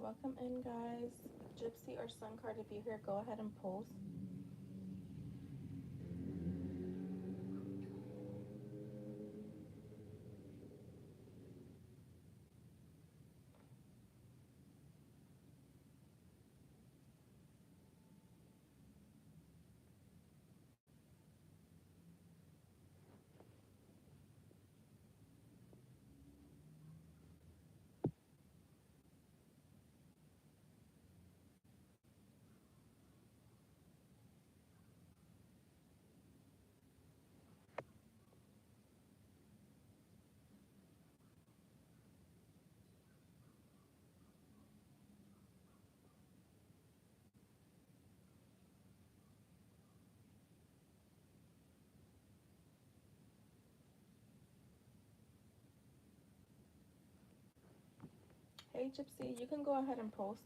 Welcome in, guys. Gypsy or Sun Card, if you're here, go ahead and post. Hey, Gypsy, you can go ahead and post.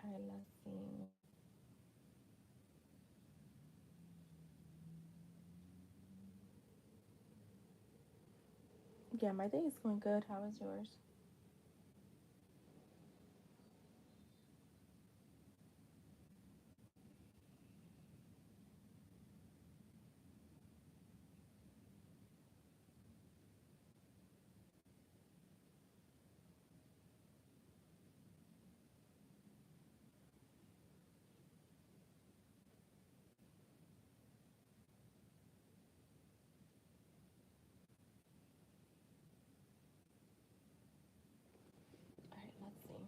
All right, let's see. Yeah, my day is going good. How is yours? All right, let's see.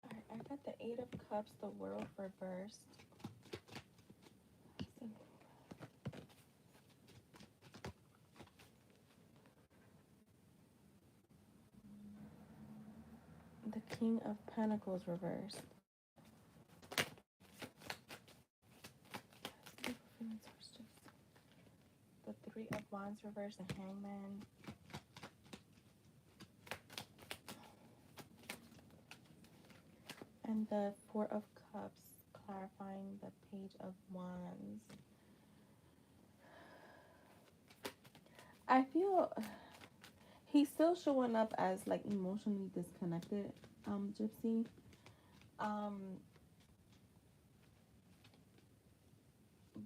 All right, I got the Eight of Cups, the World reversed. The King of Pentacles reversed. The Three of Wands reversed, the Hangman. And the Four of Cups, clarifying the Page of Wands. I feel he's still showing up as like emotionally disconnected, Gypsy. Um,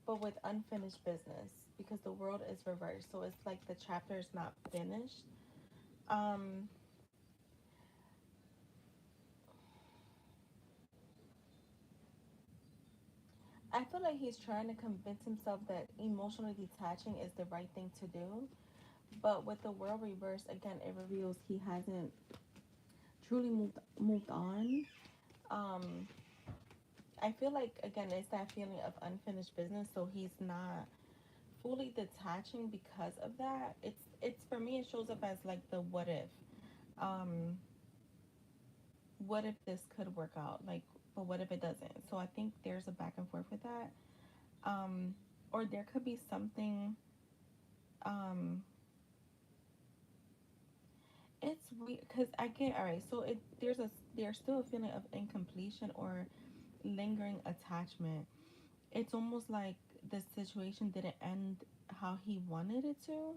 but with unfinished business because the world is reversed. So it's like the chapter is not finished. Um, I feel like he's trying to convince himself that emotionally detaching is the right thing to do. But with the world reversed, again, it reveals he hasn't truly moved on. Um, I feel like again it's that feeling of unfinished business, so he's not fully detaching because of that. It's for me it shows up as like the what if. Um, what if this could work out? Like, but what if it doesn't? So I think there's a back and forth with that. Um, or there could be something. Um, it's weird because I get all right. So there's still a feeling of incompletion or lingering attachment. It's almost like the situation didn't end how he wanted it to,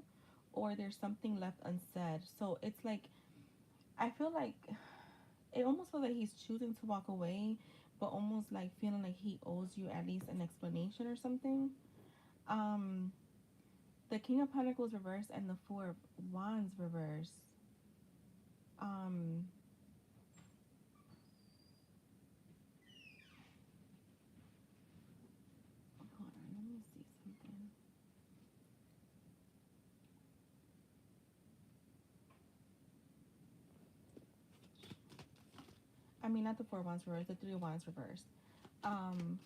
or there's something left unsaid. So it's like I feel like it almost feels like he's choosing to walk away, but almost like feeling like he owes you at least an explanation or something. Um, The King of Pentacles reverse and the Four of Wands reverse. Um, hold on, let me see something. I mean, not the Four of Wands reverse, the Three of Wands reverse. Um,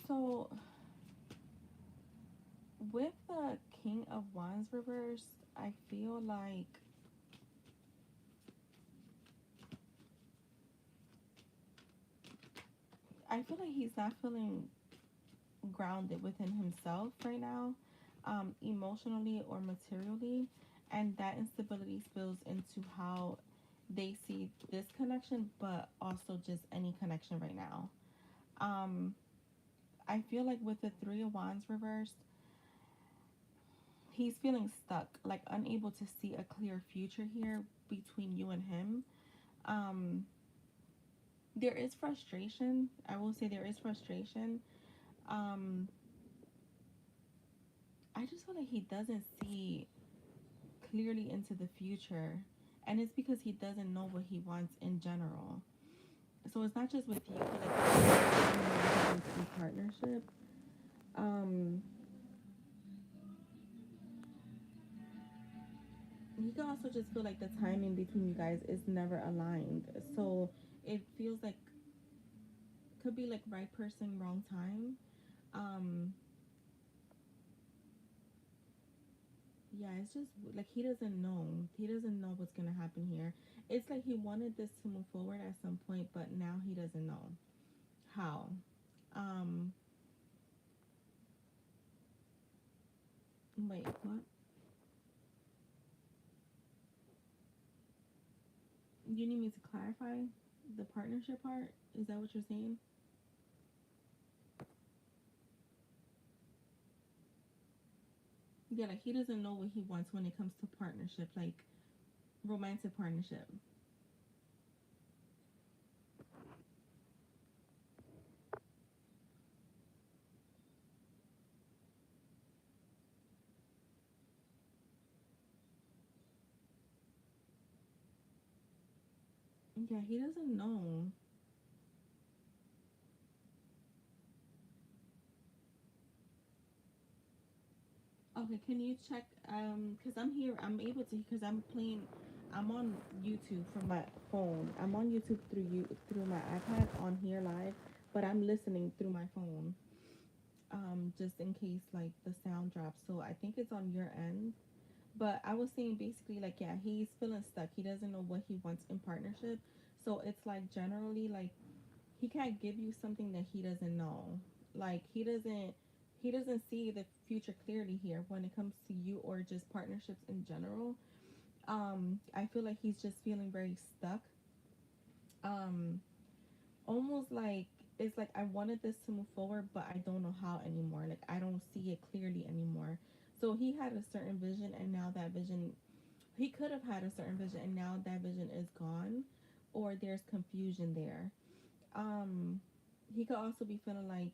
so with the King of Wands reverse, I feel like he's not feeling grounded within himself right now, emotionally or materially, and that instability spills into how they see this connection, but also just any connection right now. Um, I feel like with the Three of Wands reversed, he's feeling stuck, like unable to see a clear future here between you and him. Um, there is frustration. I will say there is frustration. Um, I just feel like he doesn't see clearly into the future, and it's because he doesn't know what he wants in general. So it's not just with you, but like in partnership. Um, you can also just feel like the timing between you guys is never aligned. So it feels like could be like right person, wrong time. Um, yeah, it's just like he doesn't know. He doesn't know what's gonna happen here. It's like he wanted this to move forward at some point, but now he doesn't know how. Um, wait, what? You need me to clarify the partnership part? Is that what you're saying? Yeah, like he doesn't know what he wants when it comes to partnership, like romantic partnership. Yeah, he doesn't know. Okay, can you check? Cause I'm here. I'm able to. Cause I'm playing. I'm on YouTube from my phone. I'm on YouTube through my iPad on here live, but I'm listening through my phone. Just in case like the sound drops. So I think it's on your end. But I was saying basically like yeah, he's feeling stuck. He doesn't know what he wants in partnership. So it's like generally like he can't give you something that he doesn't know. Like he doesn't see the future clearly here when it comes to you or just partnerships in general. I feel like he's just feeling very stuck. Um, almost like it's like I wanted this to move forward, but I don't know how anymore. Like I don't see it clearly anymore. So he had a certain vision, and now that vision, he could have had a certain vision, and now that vision is gone, or there's confusion there. Um, he could also be feeling like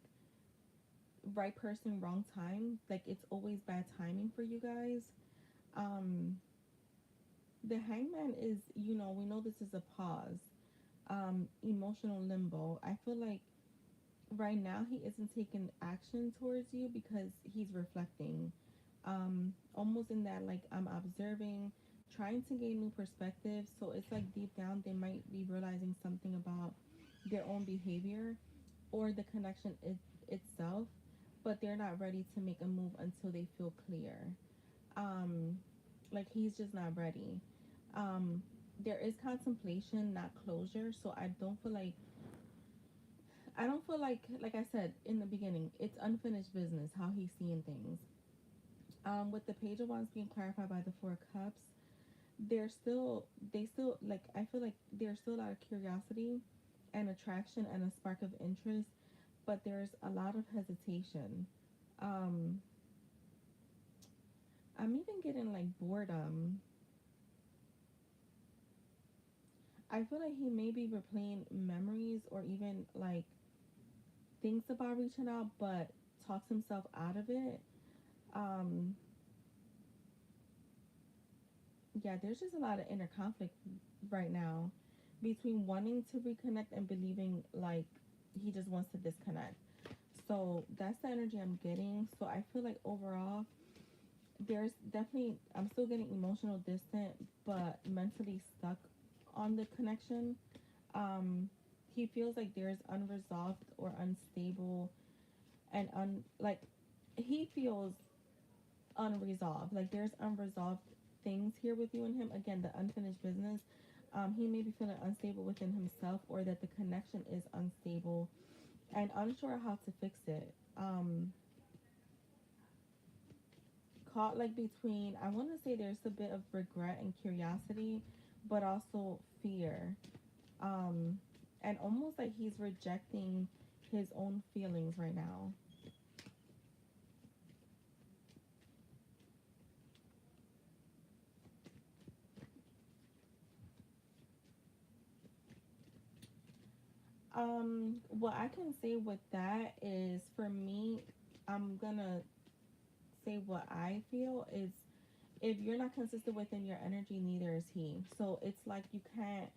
right person, wrong time. Like it's always bad timing for you guys. Um, the hangman is, we know this is a pause. Emotional limbo. I feel like right now he isn't taking action towards you because he's reflecting. Almost in that like I'm observing, trying to gain new perspectives. So it's like deep down they might be realizing something about their own behavior or the connection itself, but they're not ready to make a move until they feel clear. Um, like he's just not ready. There is contemplation, not closure. So I don't feel like I said in the beginning, it's unfinished business how he's seeing things. With the Page of Wands being clarified by the Four of Cups, they still like I feel like there's still a lot of curiosity and attraction and a spark of interest, but there's a lot of hesitation. Um, I'm even getting like boredom. I feel like he may be replaying memories or even like thinks about reaching out but talks himself out of it. Um, yeah, there's just a lot of inner conflict right now between wanting to reconnect and believing like he just wants to disconnect. So that's the energy I'm getting. So I feel like overall, there's definitely, I'm still getting emotional distant, but mentally stuck on the connection. He feels like there's unresolved or unstable and like he feels unresolved. Like there's unresolved things here with you and him. Again, the unfinished business. He may be feeling unstable within himself or that the connection is unstable and unsure how to fix it. Caught like between, I want to say there's a bit of regret and curiosity, but also fear. Um, and almost like he's rejecting his own feelings right now. What I can say with that is for me, I'm gonna say what I feel is if you're not consistent within your energy, neither is he. So it's like you can't,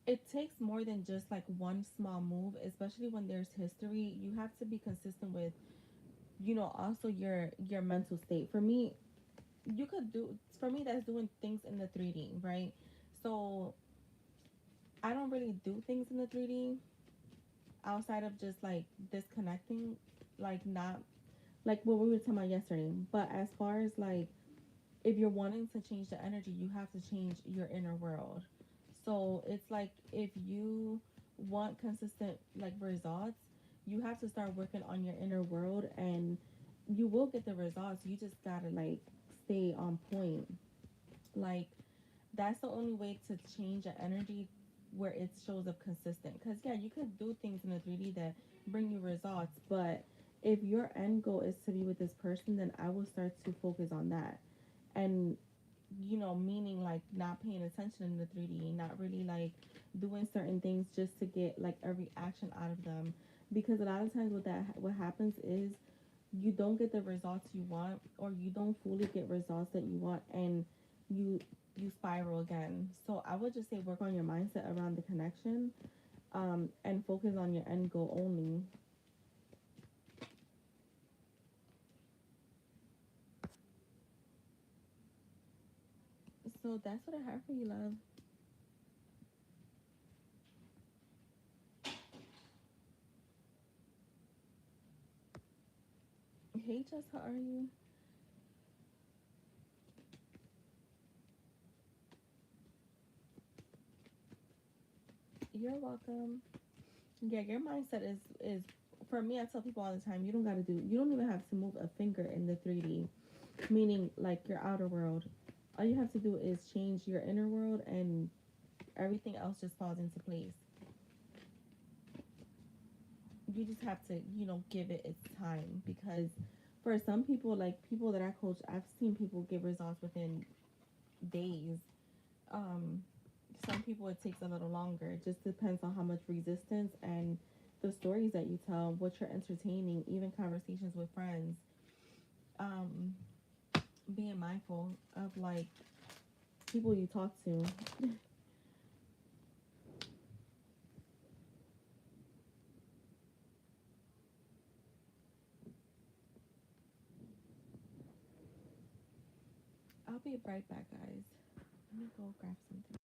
it takes more than just like one small move, especially when there's history. You have to be consistent with, also your mental state. For me, you could do, for me that's doing things in the 3D, right? So I don't really do things in the 3D outside of just like disconnecting, like not like what we were talking about yesterday. But as far as like if you're wanting to change the energy, you have to change your inner world. So it's like if you want consistent like results, you have to start working on your inner world and you will get the results. You just gotta like stay on point. Like that's the only way to change the energy where it shows up consistent. Because yeah, you could do things in the 3D that bring you results, but if your end goal is to be with this person, then I will start to focus on that. And meaning like not paying attention in the 3D, not really like doing certain things just to get like a reaction out of them. Because a lot of times what happens is you don't get the results you want or you don't fully get results that you want and you you spiral again. So I would just say work on your mindset around the connection, and focus on your end goal only. So that's what I have for you, love. Hey Jess, how are you? You're welcome. Yeah, your mindset is for me, I tell people all the time, you don't even have to move a finger in the 3D, meaning like your outer world. All you have to do is change your inner world and everything else just falls into place. You just have to, give it its time because for some people, like people that I coach, I've seen people get results within days. Um, some people it takes a little longer. It just depends on how much resistance and the stories that you tell, what you're entertaining, even conversations with friends. Um, being mindful of like people you talk to. I'll be right back, guys. Let me go grab something.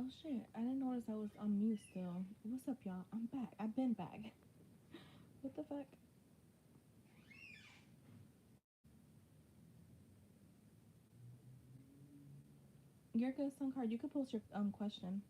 Oh shit, I didn't notice I was on mute still. What's up, y'all? I'm back. I've been back. What the fuck? You're good, some card. You could post your question.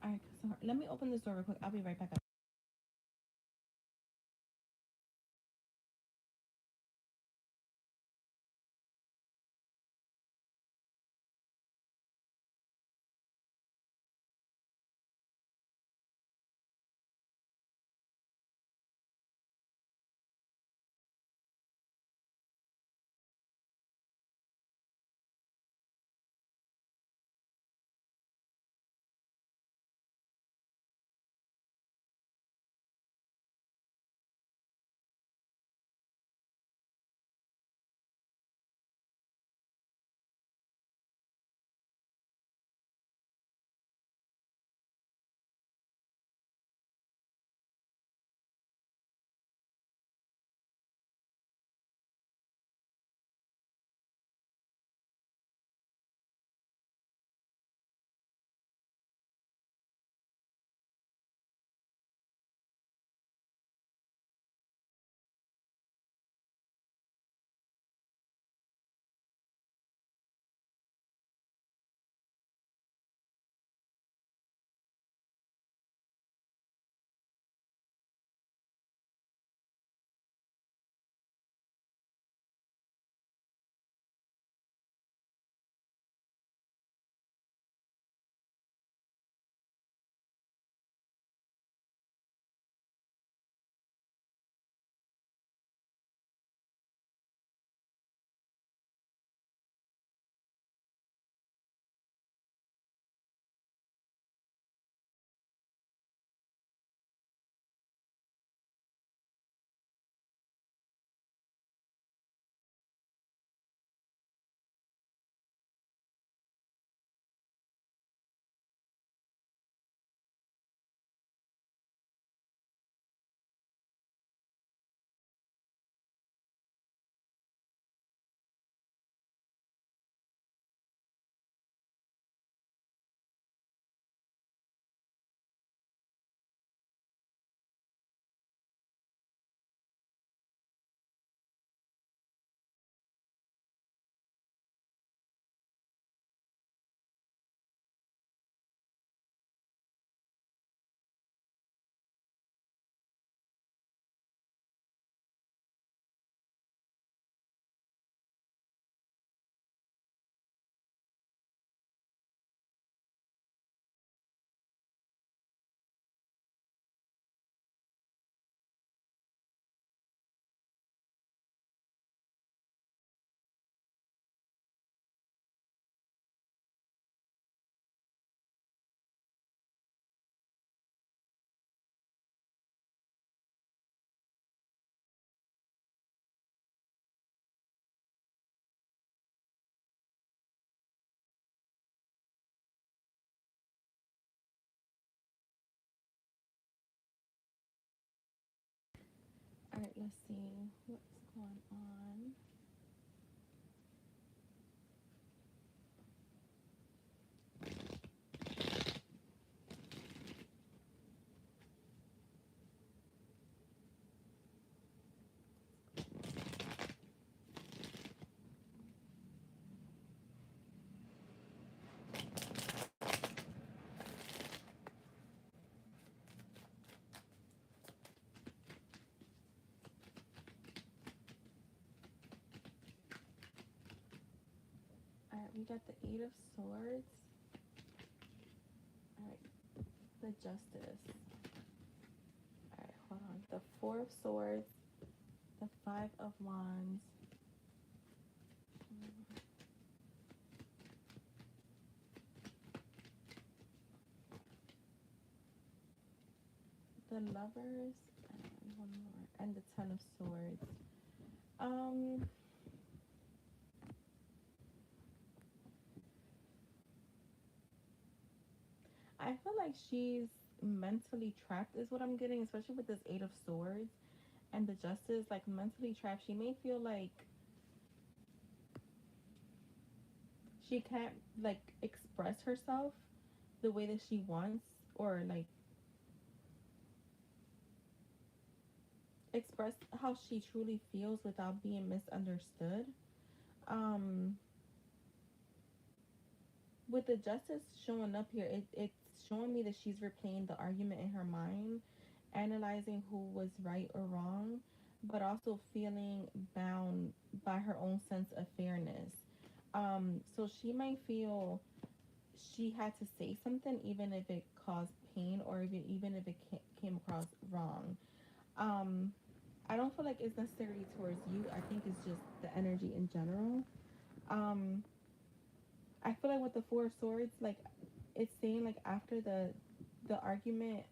All right, so let me open this door real quick. I'll be right back up. All right, let's see what's going on. got the Eight of Swords. All right, the Justice. All right, hold on. The Four of Swords, the Five of Wands, the Lovers, and one more, and the Ten of Swords. Um, I feel like she's mentally trapped, is what I'm getting, especially with this Eight of Swords and the Justice. Like mentally trapped. She may feel like she can't like express herself the way that she wants, or like express how she truly feels without being misunderstood. Um, with the Justice showing up here, it's showing me that she's replaying the argument in her mind, analyzing who was right or wrong, but also feeling bound by her own sense of fairness. So she might feel she had to say something even if it caused pain, or even if it came across wrong. Um, I don't feel like it's necessarily towards you. I think it's just the energy in general. Um, I feel like with the Four of Swords, like it's saying like after the argument,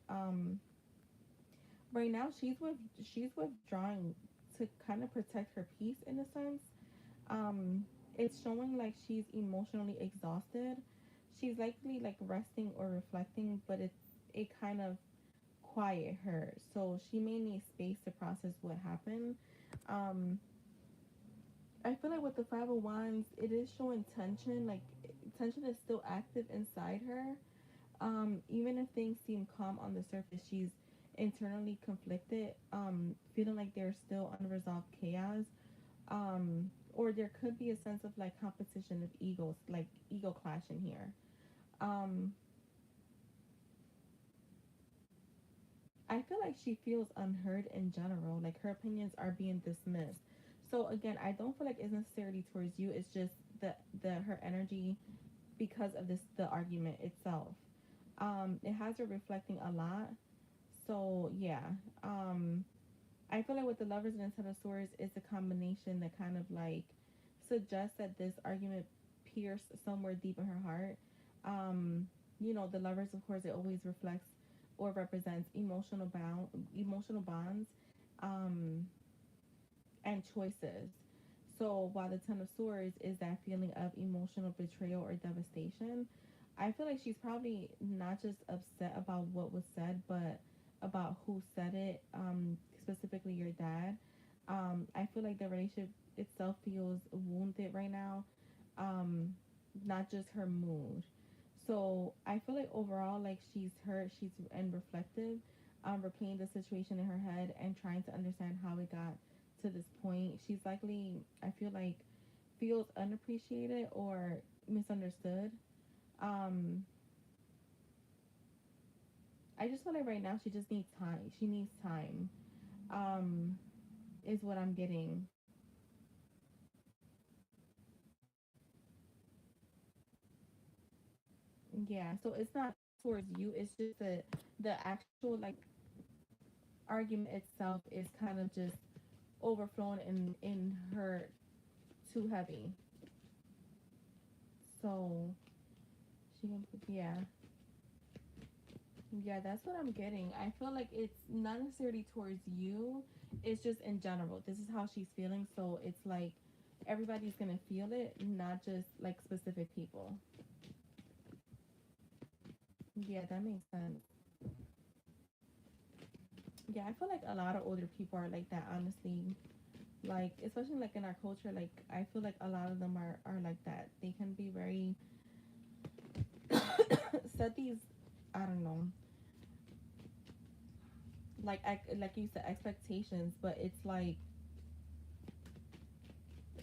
right now she's withdrawing to kind of protect her peace in a sense. Um, it's showing like she's emotionally exhausted. She's likely like resting or reflecting, but it kind of quiet her. So she may need space to process what happened. Um, I feel like with the Five of Wands, it is showing tension. Like tension is still active inside her. Even if things seem calm on the surface, she's internally conflicted, feeling like there's still unresolved chaos. Or there could be a sense of like competition of egos, like ego clash in here. Um, I feel like she feels unheard in general, like her opinions are being dismissed. So again, I don't feel like it's necessarily towards you. It's just the her energy because of the argument itself. It has her reflecting a lot. So yeah, um, I feel like with the Lovers and the Ten of Swords, it's a combination that kind of like suggests that this argument pierced somewhere deep in her heart. The Lovers, of course, it always reflects or represents emotional bonds, um, and choices. So while the Ten of Swords is that feeling of emotional betrayal or devastation, I feel like she's probably not just upset about what was said, but about who said it, specifically your dad. I feel like the relationship itself feels wounded right now, um, not just her mood. So I feel like overall, like she's hurt, she's and reflective, replaying the situation in her head and trying to understand how it got to this point. She's likely, I feel like, feels unappreciated or misunderstood. Um, I just feel like right now she just needs time. She needs time. Um, is what I'm getting. Yeah. So it's not towards you. It's just the actual like argument itself is kind of just overflowing in her too heavy. So she can yeah. Yeah, that's what I'm getting. I feel like it's not necessarily towards you. It's just in general. This is how she's feeling. So it's like everybody's gonna feel it, not just like specific people. Yeah, that makes sense. Yeah, I feel like a lot of older people are like that, honestly. Like, especially like in our culture, like I feel like a lot of them are like that. They can be very set these, I don't know, like you said, expectations, but it's like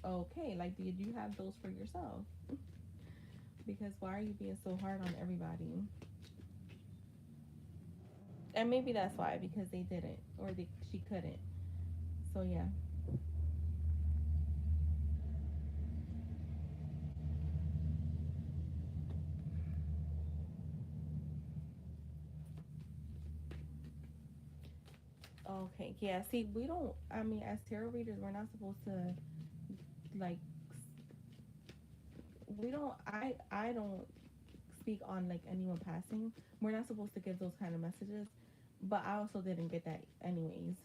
okay, like did you have those for yourself? Because why are you being so hard on everybody? And maybe that's why, because they didn't, or she couldn't. So yeah. Okay, yeah. See, we don't. I mean, as tarot readers, we're not supposed to like. We don't. I don't speak on like anyone passing. We're not supposed to give those kind of messages. But I also didn't get that anyways.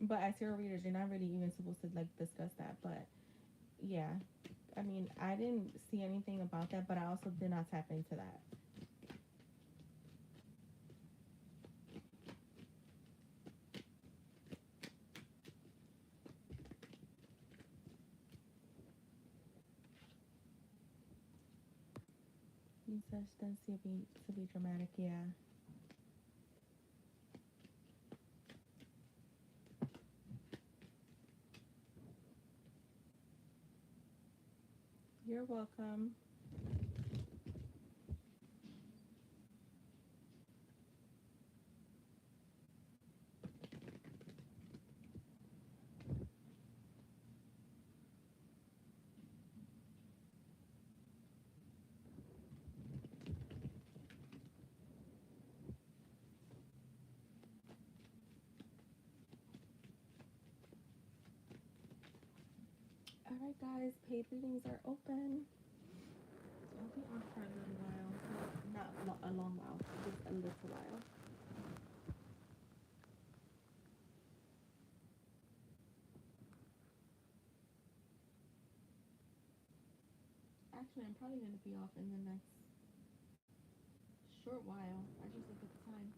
But as tarot readers, you're not really even supposed to like discuss that. But yeah, I mean, I didn't see anything about that, but I also did not tap into that. You said to be dramatic, yeah. You're welcome. All right, guys, paid readings are open. I'll be on for a little while. Not a long while, just a little while. Actually, I'm probably going to be off in the next short while. I just look at the time.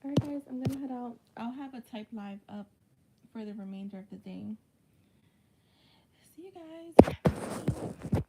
All right, guys, I'm gonna head out. I'll have a type live up for the remainder of the day. See you guys.